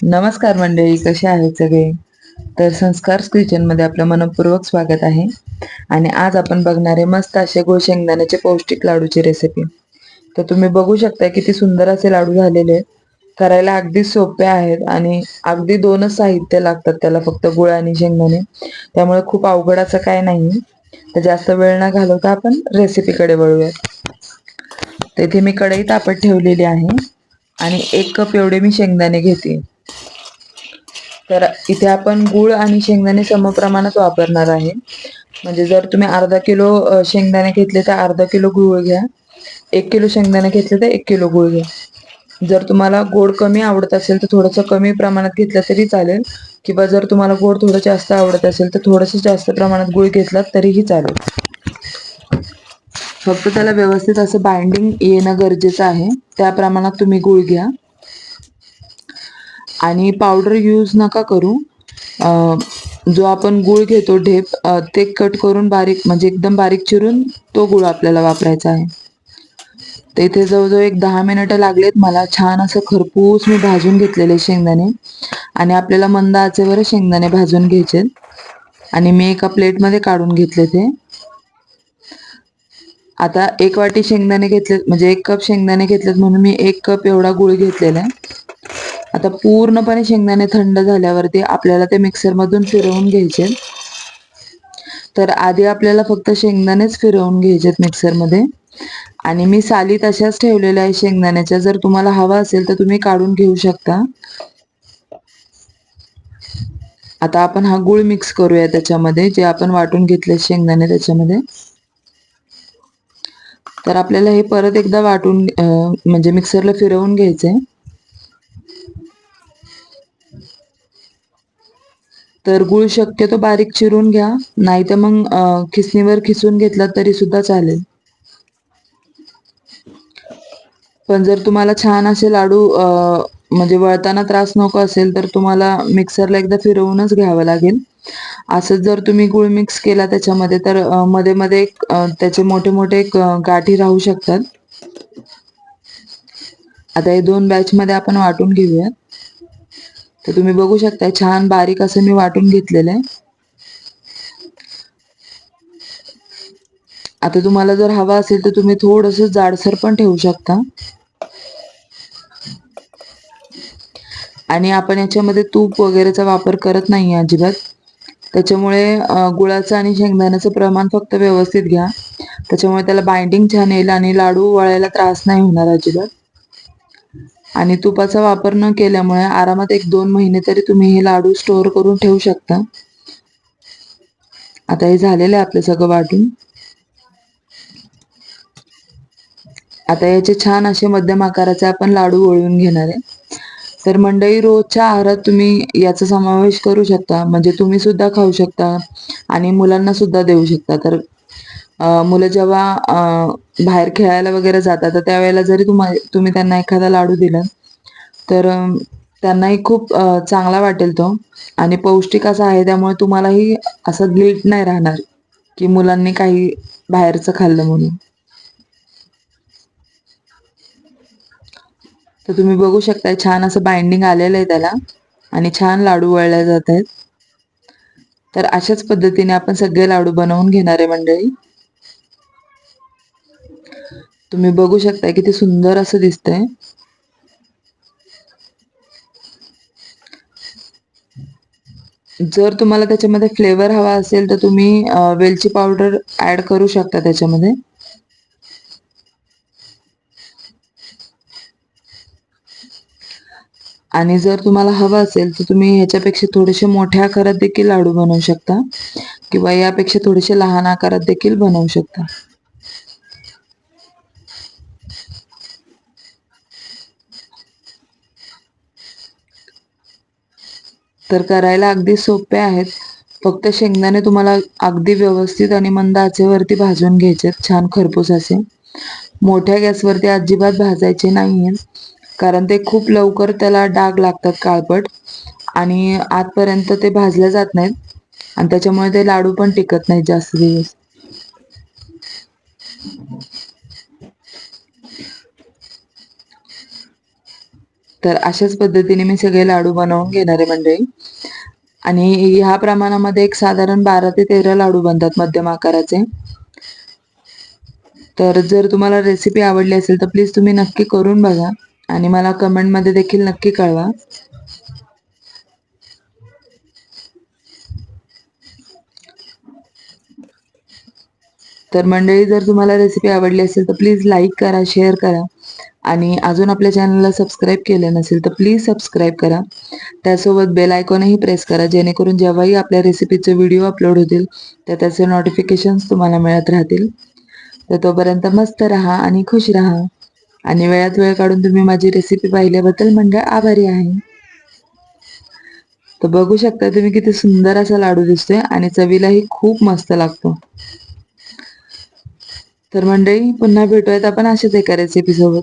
नमस्कार मंडळी, कसे आहेत सगळे? तर संस्कार किचनमध्ये आपलं मनपूर्वक स्वागत आहे. आणि आज आपण बघणार आहे मस्त असे गुळ शेंगदाण्याचे पौष्टिक लाडूची रेसिपी. तर तुम्ही बघू शकता किती सुंदर असे लाडू झालेले आहेत. करायला अगदी सोपे आहेत आणि अगदी 2च साहित्य लागतात त्याला, फक्त गुळ आणि शेंगदाणे. त्यामुळे खूप अवघड असं काय नाही. तर जास्त वेळ न घालवता आपण रेसिपीकडे वळूयात. तेथे मी कढई तापत ठेवलेली आहे आणि 1 कप एवढे मी शेंगदाणे घेते. तर इथे आपण गूळ आणि शेंगदाणे समप्रमाणात वापरणार आहे. म्हणजे जर तुम्ही अर्धा किलो शेंगदाणे घेतले तर अर्धा किलो गूळ घ्या. 1 किलो शेंगदाणे घेतले तर 1 किलो गूळ घ्या. जर तुम्हाला गोड कमी आवडत असेल तर थोडंसं कमी प्रमाणात घेतलं तरी चालेल, किंवा जर तुम्हाला गोड थोडं जास्त आवडत असेल तर थोडंसं जास्त प्रमाणात गूळ घेतलात तरीही चालेल. फक्त त्याला व्यवस्थित असं बाइंडिंग येणं गरजेचं आहे, त्या प्रमाणात तुम्ही गूळ घ्या. आणि पावडर यूज नका करू. जो आपण गूळ घेतो ढेप, ते कट करून बारीक, म्हणजे एकदम बारीक चिरून तो गूळ आपल्याला वापरायचा आहे. तर इथे जवळजवळ एक 10 मिनिटं लागलेत मला. छान असं खरपूस मी भाजून घेतलेले शेंगदाणे. आणि आपल्याला मंद आचेवर शेंगदाणे भाजून घ्यायचे. आणि मी एका प्लेटमध्ये काढून घेतले ते. आता 1 वाटी शेंगदाणे घेतले, म्हणजे 1 कप शेंगदाणे घेतलेत म्हणून मी 1 कप एवढा गूळ घेतलेला आहे. आता पूर्णपणे शेंगदाणे थंड झाल्यावरती आपल्याला ते मिक्सरमधून फिरवून घ्यायचे. तर आधी आपल्याला फक्त शेंगदाणेच फिरवून घ्यायचेत मिक्सरमध्ये. आणि मी साली तशाच ठेवलेल्या आहे शेंगदाण्याच्या. जर तुम्हाला हवा असेल तर तुम्ही काढून घेऊ शकता. आता आपण हा गूळ मिक्स करूया त्याच्यामध्ये, जे आपण वाटून घेतले शेंगदाणे त्याच्यामध्ये. तर आपल्याला हे परत एकदा वाटून, म्हणजे मिक्सरला फिरवून घ्यायचंय. तर गूळ शक्यतो बारीक चिरून घ्या, नाही तर मग खिसणीवर खिसून घेतला तरी सुद्धा चालेल. पण जर तुम्हाला छान असे लाडू म्हणजे वळताना त्रास नको असेल तर तुम्हाला मिक्सरला एकदा फिरवूनच घ्यावं लागेल. असंच जर तुम्ही गूळ मिक्स केला त्याच्यामध्ये तर मध्ये मध्ये त्याचे मोठे मोठे गाठी राहू शकतात. आता हे 2 बॅचमध्ये आपण वाटून घेऊयात. तर तुम्ही बघू शकता छान बारीक असं मी वाटून घेतलेलं आहे. आता तुम्हाला जर हवा असेल तर तुम्ही थोडंसं जाडसर पण ठेवू शकता. आणि आपण याच्यामध्ये तूप वगैरेचा वापर करत नाही अजिबात. त्याच्यामुळे गुळाचं आणि शेंगदाण्याचं प्रमाण फक्त व्यवस्थित घ्या. त्याच्यामुळे त्याला बाइंडिंग छान येईल आणि लाडू वळायला त्रास नाही होणार अजिबात. आणि तुपाचा वापर न केल्यामुळे आरामात 1-2 महिने तरी तुम्ही हे लाडू स्टोअर करून ठेवू शकता. आता हे झालेलं आहे आपलं सगळं वाटून. आता याचे छान असे मध्यम आकाराचे आपण लाडू वळून घेणार आहे. तर मंडळी, रोजच्या आहारात तुम्ही याचा समावेश करू शकता. म्हणजे तुम्ही सुद्धा खाऊ शकता आणि मुलांना सुद्धा देऊ शकता. तर मुलं जेव्हा बाहेर खेळायला वगैरे जातात तर त्यावेळेला जरी तुम्ही त्यांना एखादा लाडू दिला तर त्यांनाही खूप चांगला वाटेल तो. आणि पौष्टिक असा आहे, त्यामुळे तुम्हालाही असं गिल्ट नाही राहणार की मुलांनी काही बाहेरचं खाल्लं म्हणून. तर तुम्ही बघू शकता छान असं बाइंडिंग आलेलं आहे त्याला आणि छान लाडू वळले जात आहेत. तर अशाच पद्धतीने आपण सगळे लाडू बनवून घेणार आहे मंडळी. तुम्ही बघू शकता किती सुंदर असं दिसतंय. जर तुम्हाला त्याच्यामध्ये फ्लेवर हवा असेल तर तुम्ही वेलची पावडर ऍड करू शकता त्याच्यामध्ये. आणि जर तुम्हाला हवं असेल तर तुम्ही ह्याच्यापेक्षा थोडेसे मोठ्या आकारात देखील लाडू बनवू शकता, किंवा यापेक्षा थोडेसे लहान आकारात देखील बनवू शकता. तर करायला अगदी सोपे आहेत. फक्त शेंगदाणे तुम्हाला अगदी व्यवस्थित आणि मंद आचेवरती भाजून घ्यायचे, छान खरपूस असे. मोठ्या गॅसवरती अजिबात भाजायचे नाहीये, कारण ते खूप लवकर त्याला डाग लागतात काळपट, आणि आतपर्यंत ते भाजले जात नाहीत, आणि त्याच्यामुळे ते लाडू पण टिकत नाहीत जास्त दिवस. तर अशाच पद्धतीने मी सगळे लाडू बनवून घेणार आहे मंडळी. आणि ह्या प्रमाणामध्ये एक साधारण 12 ते 13 लाडू बनतात मध्यम आकाराचे. तर जर तुम्हाला रेसिपी आवडली असेल तर प्लीज तुम्ही नक्की करून बघा आणि मला कमेंटमध्ये देखील नक्की कळवा. तर मंडळी, जर तुम्हाला रेसिपी आवडली असेल तर प्लीज लाईक करा, शेअर करा आणि अजून आपल्या चॅनलला सबस्क्राईब केलं नसेल तर प्लीज सबस्क्राईब करा. त्यासोबत बेल आयकॉनही प्रेस करा, जेणेकरून जेव्हाही आपल्या रेसिपीचे व्हिडिओ अपलोड होतील तर त्याचे नोटिफिकेशन्स तुम्हाला मिळत राहतील. तर तोपर्यंत मस्त राहा आणि खुश राहा. आणि वेळात वेळ काढून तुम्ही माझी रेसिपी पाहिल्याबद्दल मंडळ आभारी आहे. तर बघू शकता तुम्ही किती सुंदर असा लाडू दिसतोय आणि चवीलाही खूप मस्त लागतो. तर मंडळी, पुन्हा भेटूयात आपण अशाच एका रेसिपी सोबत.